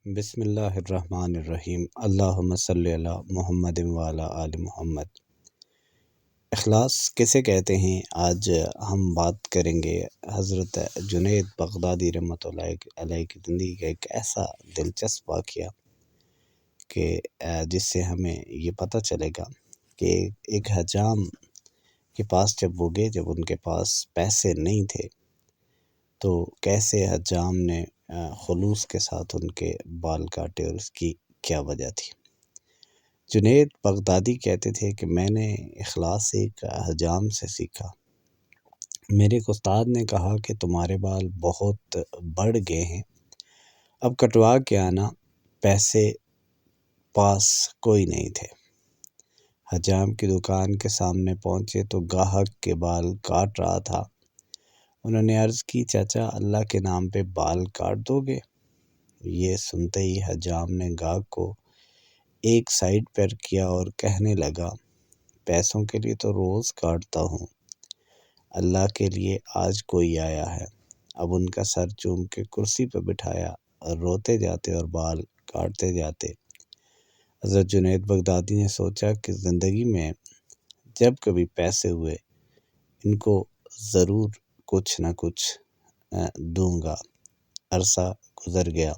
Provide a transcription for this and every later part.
بسم اللہ الرحمن الرحیم، اللہم صلی علی محمد وعلی آل محمد۔ اخلاص کسے کہتے ہیں؟ آج ہم بات کریں گے حضرت جنید بغدادی رحمۃ اللہ علیہ کی زندگی کا ایک ایسا دلچسپ واقعہ کہ جس سے ہمیں یہ پتہ چلے گا کہ ایک حجام کے پاس جب وہ گئے، جب ان کے پاس پیسے نہیں تھے، تو کیسے حجام نے خلوص کے ساتھ ان کے بال کاٹے اور اس کی کیا وجہ تھی۔ جنید بغدادی کہتے تھے کہ میں نے اخلاص ایک حجام سے سیکھا۔ میرے ایک استاد نے کہا کہ تمہارے بال بہت بڑھ گئے ہیں، اب کٹوا کے آنا۔ پیسے پاس کوئی نہیں تھے۔ حجام کی دکان کے سامنے پہنچے تو گاہک کے بال کاٹ رہا تھا۔ انہوں نے عرض کی، چاچا اللہ کے نام پہ بال کاٹ دو گے؟ یہ سنتے ہی حجام نے گاہک کو ایک سائڈ پر کیا اور کہنے لگا، پیسوں کے لیے تو روز کاٹتا ہوں، اللہ کے لیے آج کوئی آیا ہے۔ اب ان کا سر چوم کے کرسی پہ بٹھایا اور روتے جاتے اور بال کاٹتے جاتے۔ حضرت جنید بغدادی نے سوچا کہ زندگی میں جب کبھی پیسے ہوئے ان کو ضرور کچھ نہ کچھ دوں گا۔ عرصہ گزر گیا،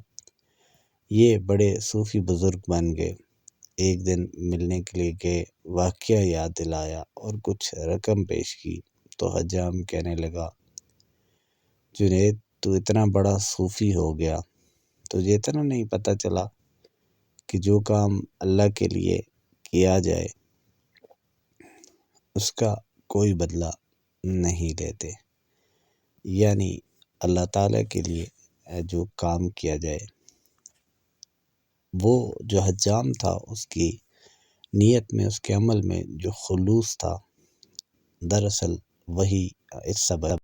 یہ بڑے صوفی بزرگ بن گئے۔ ایک دن ملنے کے لیے گئے، واقعہ یاد دلایا اور کچھ رقم پیش کی تو حجام کہنے لگا، جنید تو اتنا بڑا صوفی ہو گیا، تجھے اتنا نہیں پتہ چلا کہ جو کام اللہ کے لیے کیا جائے اس کا کوئی بدلہ نہیں لیتے۔ یعنی اللہ تعالیٰ کے لیے جو کام کیا جائے، وہ جو حجام تھا اس کی نیت میں، اس کے عمل میں جو خلوص تھا، دراصل وہی اس سبب